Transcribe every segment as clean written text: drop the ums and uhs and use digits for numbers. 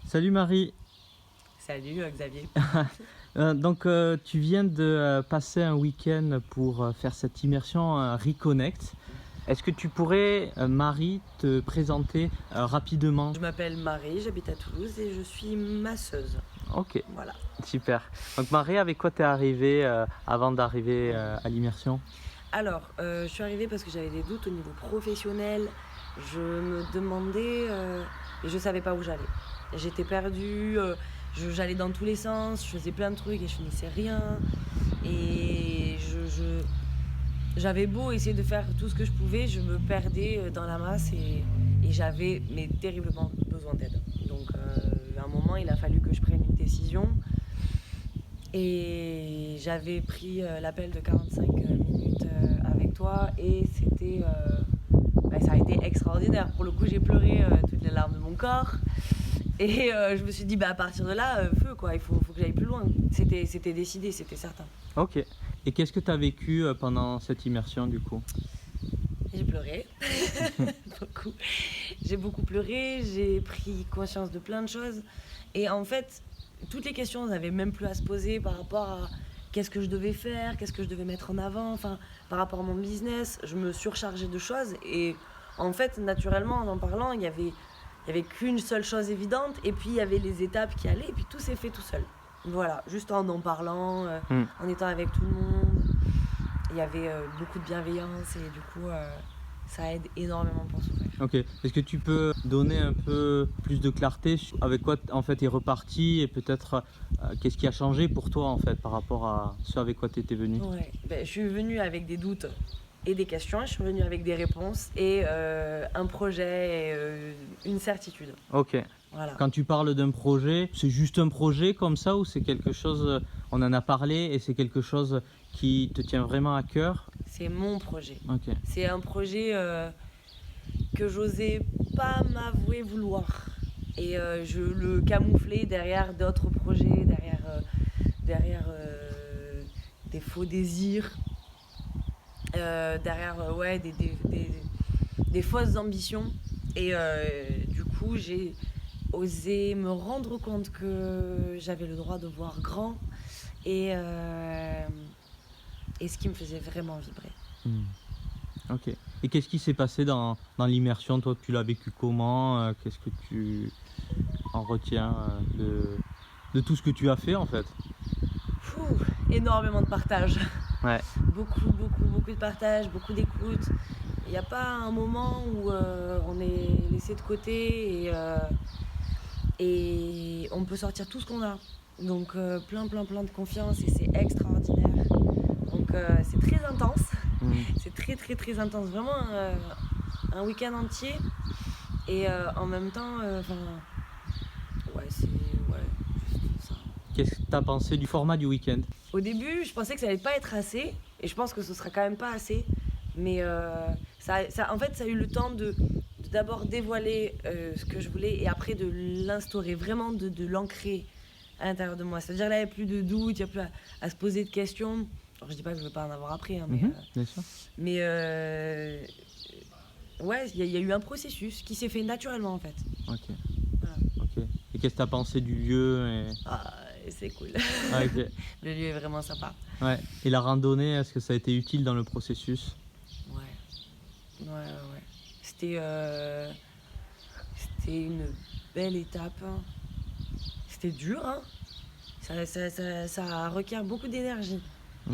Salut Marie. Salut Xavier. Tu viens de passer un week-end pour faire cette immersion Reconnect. Est-ce que tu pourrais, Marie, te présenter rapidement? Je m'appelle Marie, j'habite à Toulouse et je suis masseuse. Ok, Voilà. super. Donc Marie, avec quoi t'es arrivée avant d'arriver à l'immersion? Alors, je suis arrivée parce que j'avais des doutes au niveau professionnel. Je me demandais et je savais pas où j'allais. J'étais perdue, j'allais dans tous les sens, je faisais plein de trucs et je finissais rien. Et j'avais beau essayer de faire tout ce que je pouvais, je me perdais dans la masse et j'avais terriblement besoin d'aide. Donc, à un moment, il a fallu que je prenne une décision. Et j'avais pris l'appel de 45 minutes avec toi et ça a été extraordinaire. Pour le coup, j'ai pleuré toutes les larmes de mon corps. Et je me suis dit, à partir de là, feu quoi, il faut que j'aille plus loin. C'était décidé, c'était certain. Ok. Et qu'est-ce que tu as vécu pendant cette immersion du coup? J'ai pleuré, beaucoup. J'ai beaucoup pleuré, j'ai pris conscience de plein de choses. Et en fait, toutes les questions, on n'avait même plus à se poser par rapport à qu'est-ce que je devais faire, qu'est-ce que je devais mettre en avant, enfin, par rapport à mon business. Je me surchargeais de choses. Et en fait, naturellement, en parlant, il y avait qu'une seule chose évidente. Et puis, il y avait les étapes qui allaient. Et puis, tout s'est fait tout seul. Voilà, juste en parlant, en étant avec tout le monde. Il y avait beaucoup de bienveillance et du coup, ça aide énormément pour s'ouvrir. Ok. Est-ce que tu peux donner un peu plus de clarté sur avec quoi en fait est reparti et peut-être qu'est-ce qui a changé pour toi en fait par rapport à ce avec quoi tu étais venu? Ouais, je suis venue avec des doutes et des questions, je suis venue avec des réponses et un projet et une certitude. Ok. Voilà. Quand tu parles d'un projet, c'est juste un projet comme ça ou c'est quelque chose, on en a parlé et c'est quelque chose qui te tient vraiment à cœur? C'est mon projet. Ok. C'est un projet que j'osais pas m'avouer vouloir. Et je le camouflais derrière d'autres projets, derrière des faux désirs, derrière des fausses ambitions. Et du coup, j'ai osé me rendre compte que j'avais le droit de voir grand et ce qui me faisait vraiment vibrer. Ok. Et qu'est-ce qui s'est passé dans l'immersion? Toi, tu l'as vécu comment? Qu'est-ce que tu en retiens de tout ce que tu as fait en fait? Énormément de partage. Ouais. Beaucoup de partage, beaucoup d'écoute. Il n'y a pas un moment où on est laissé de côté et on peut sortir tout ce qu'on a. Donc plein de confiance et c'est extraordinaire. Donc c'est très intense. C'est très intense. Vraiment un week-end entier. Et en même temps, c'est juste ça. Qu'est-ce que tu as pensé du format du week-end? Au début, je pensais que ça allait pas être assez. Et je pense que ce sera quand même pas assez. Mais en fait, ça a eu le temps de d'abord dévoiler ce que je voulais et après de l'instaurer, vraiment de l'ancrer à l'intérieur de moi. C'est-à-dire là, il n'y a plus de doute, il n'y a plus à se poser de questions. Alors, je dis pas que je ne veux pas en avoir après, hein, Bien sûr. mais ouais, il y a eu un processus qui s'est fait naturellement en fait. Ok. Voilà. Ok. Et qu'est-ce que tu as pensé du lieu C'est cool. Ah, ok. Le lieu est vraiment sympa. Ouais. Et la randonnée, est-ce que ça a été utile dans le processus? Ouais. C'était une belle étape. C'était dur, hein. Ça requiert beaucoup d'énergie.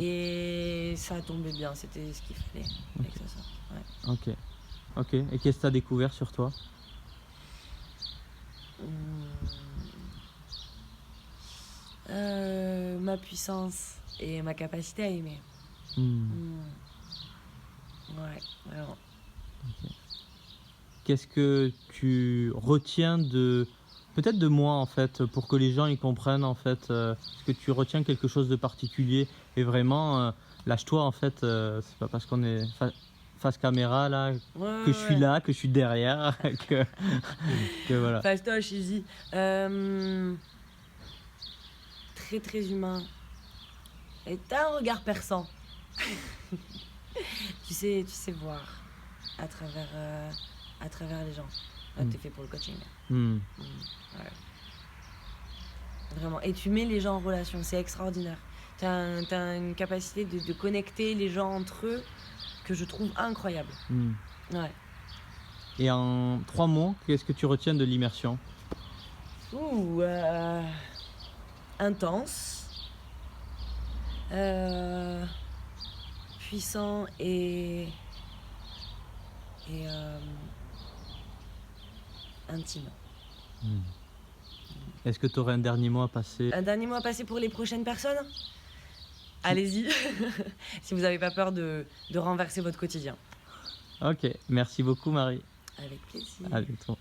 Et ça a tombé bien, c'était ce qu'il fallait. Avec ça. Ouais. Ok. Ok. Et qu'est-ce que tu as découvert sur toi? Ma puissance et ma capacité à aimer. Ouais, vraiment. Okay. Qu'est-ce que tu retiens peut-être de moi en fait, pour que les gens y comprennent en fait, est-ce que tu retiens quelque chose de particulier et vraiment lâche-toi en fait, c'est pas parce qu'on est face caméra là que je suis là, que je suis derrière, que voilà. Fastoche, easy. Très humain. Et t'as un regard perçant. tu sais voir à travers les gens. Là, t'es fait pour le coaching. Ouais. vraiment. Et tu mets les gens en relation, c'est extraordinaire. T'as une capacité de connecter les gens entre eux que je trouve incroyable. Ouais. Et en 3 mots, qu'est-ce que tu retiens de l'immersion? Ouh, intense, puissant et intime. Est-ce que tu aurais un dernier mot à passer? Un dernier mot à passer pour les prochaines personnes? Allez-y, si vous n'avez pas peur de renverser votre quotidien. Ok, merci beaucoup Marie. Avec plaisir. Allez, toi.